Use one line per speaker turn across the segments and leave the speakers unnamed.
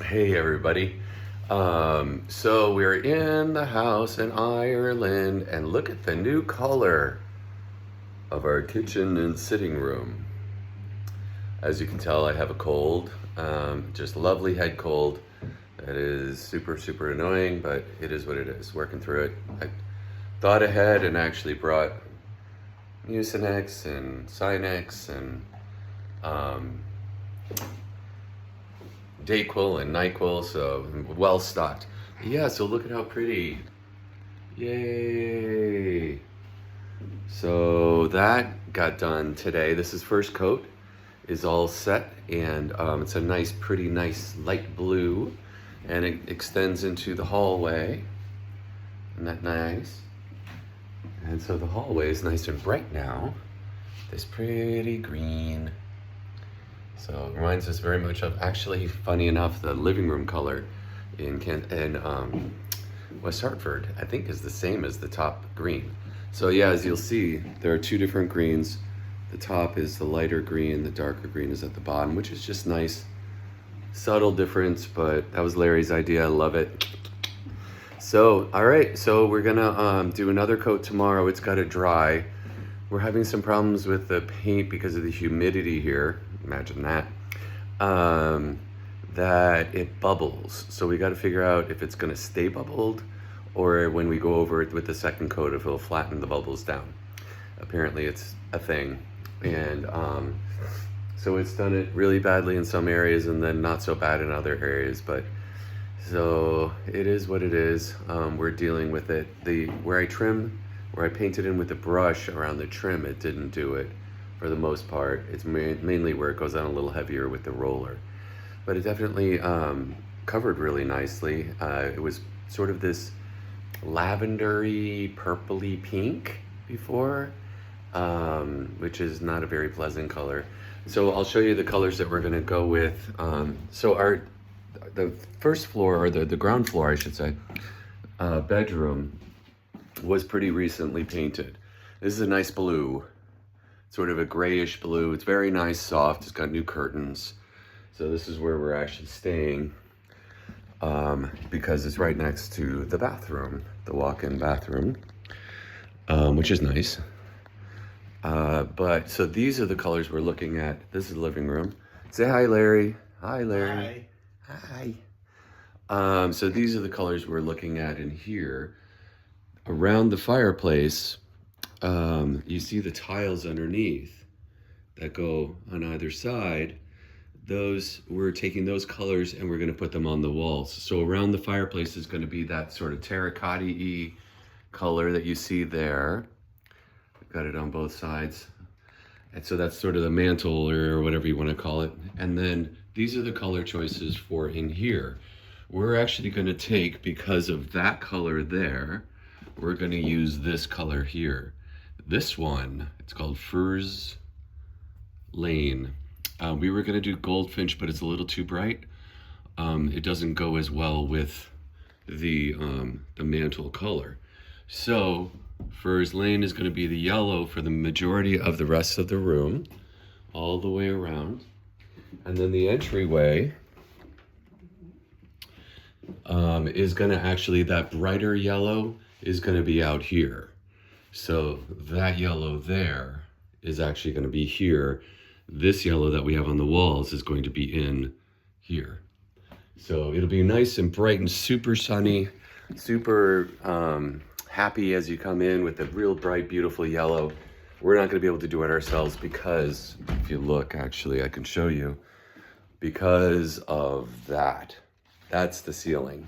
Hey everybody. So we're in the house in Ireland and look at the new color of our kitchen and sitting room. As you can tell, I have a cold, just lovely head cold. That is super annoying, but it is what it is, working through it. I thought ahead and actually brought Mucinex and Sinex and um, Dayquil and NyQuil, so well stocked. Yeah, so look at how pretty. Yay! So that got done today. This is first coat is all set, and it's a nice, pretty nice light blue, and it extends into the hallway. Isn't that nice? And so the hallway is nice and bright now. This pretty green. So it reminds us very much of, actually, funny enough, the living room color in West Hartford, I think, is the same as the top green. So yeah, as you'll see, there are two different greens. The top is the lighter green, the darker green is at the bottom, which is just nice. Subtle difference, but that was Larry's idea. I love it. So, all right, so we're gonna do another coat tomorrow. It's gotta dry. We're having some problems with the paint because of the humidity here. Imagine that. That it bubbles. So we got to figure out if it's going to stay bubbled or when we go over it with the second coat, if it'll flatten the bubbles down. Apparently it's a thing. And so it's done it really badly in some areas and then not so bad in other areas. But so it is what it is. We're dealing with it. Where I painted in with the brush around the trim, it didn't do it for the most part. It's mainly where it goes on a little heavier with the roller. But it definitely covered really nicely. It was sort of this lavendery, purpley pink before, which is not a very pleasant color. So I'll show you the colors that we're gonna go with. The first floor, or the ground floor, I should say, bedroom was pretty recently painted. This is a nice blue, sort of a grayish blue. It's very nice, soft. It's got new curtains. So this is where we're actually staying because it's right next to the bathroom, the walk-in bathroom, which is nice. But so these are the colors we're looking at. This is the living room. Say hi, Larry. Hi, Larry. Hi. Hi. So these are the colors we're looking at in here. Around the fireplace, you see the tiles underneath that go on either side. We're taking those colors and we're going to put them on the walls. So around the fireplace is going to be that sort of terracotta-y color that you see there. I've got it on both sides. And so that's sort of the mantle or whatever you want to call it. And then these are the color choices for in here. We're actually going to take, because of that color there, we're going to use this color here. This one, it's called Furs Lane. We were going to do Goldfinch, but it's a little too bright. It doesn't go as well with the mantle color. So Furs Lane is going to be the yellow for the majority of the rest of the room, all the way around. And then the entryway is going to actually, that brighter yellow is going to be out here. So that yellow there is actually going to be here. This yellow that we have on the walls is going to be in here. So it'll be nice and bright and super sunny, super happy as you come in with the real bright, beautiful yellow. We're not going to be able to do it ourselves because, if you look, actually, I can show you, because of that. That's the ceiling.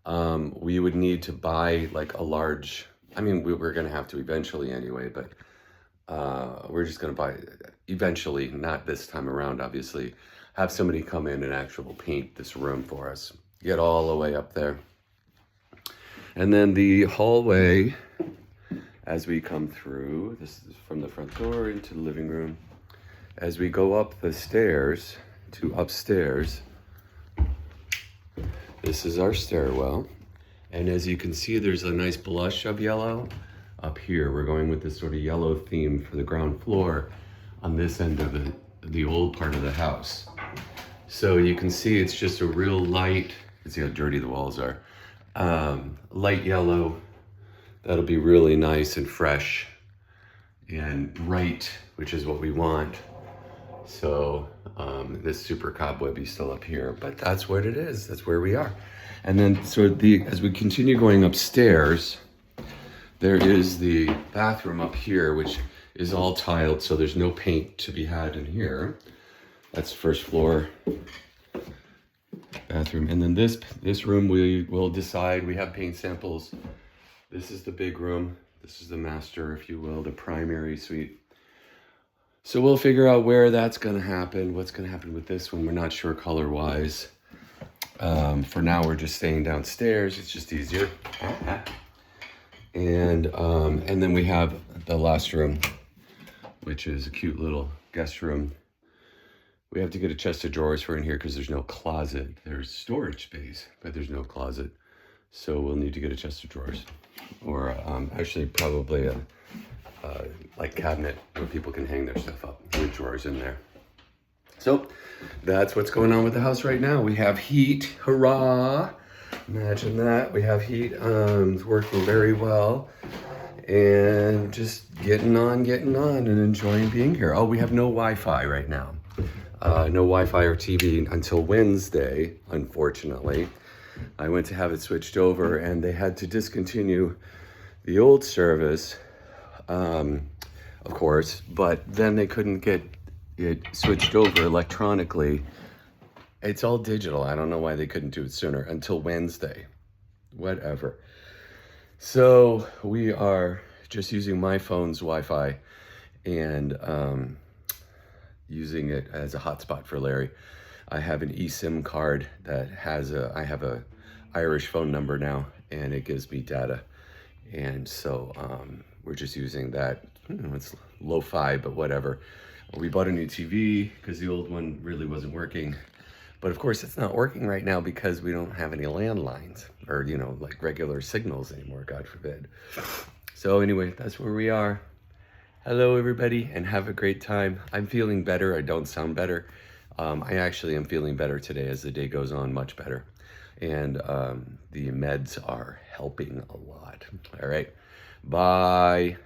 We would need to buy like a large, we're going to have to eventually anyway, but we're just going to buy, eventually, not this time around, obviously, have somebody come in and actually paint this room for us. Get all the way up there. And then the hallway, as we come through, this is from the front door into the living room. As we go up the stairs to upstairs, this is our stairwell. And as you can see, there's a nice blush of yellow up here. We're going with this sort of yellow theme for the ground floor on this end of the old part of the house. So you can see it's just a real light, you can see how dirty the walls are. Light yellow, that'll be really nice and fresh and bright, which is what we want. So this super cobwebby still up here, but that's what it is. That's where we are. And then, so as we continue going upstairs, there is the bathroom up here, which is all tiled, so there's no paint to be had in here. That's first floor bathroom. And then this room, we will decide. We have paint samples. This is the big room. This is the master, if you will, the primary suite. So we'll figure out where that's going to happen, what's going to happen with this one. We're not sure color-wise. For now, we're just staying downstairs. It's just easier. And then we have the last room, which is a cute little guest room. We have to get a chest of drawers for in here because there's no closet. There's storage space, but there's no closet. So we'll need to get a chest of drawers, or actually probably a like cabinet where people can hang their stuff up with drawers in there. So that's what's going on with the house right now. We have heat, hurrah! Imagine that. We have heat. It's working very well, and just getting on and enjoying being here. Oh, we have no Wi-Fi right now. No Wi-Fi or TV until Wednesday, unfortunately. I went to have it switched over, and they had to discontinue the old service, of course, but then they couldn't get it switched over electronically. It's all digital. I don't know why they couldn't do it sooner, until Wednesday. Whatever. So we are just using my phone's Wi-Fi and using it as a hotspot for Larry. I have an eSIM card that has I have a Irish phone number now, and it gives me data. And so we're just using that. It's lo-fi, but whatever. We bought a new TV because the old one really wasn't working. But of course, it's not working right now because we don't have any landlines or, like regular signals anymore, God forbid. So anyway, that's where we are. Hello, everybody, and have a great time. I'm feeling better. I don't sound better. I actually am feeling better today as the day goes on, much better. And the meds are helping a lot. All right, bye.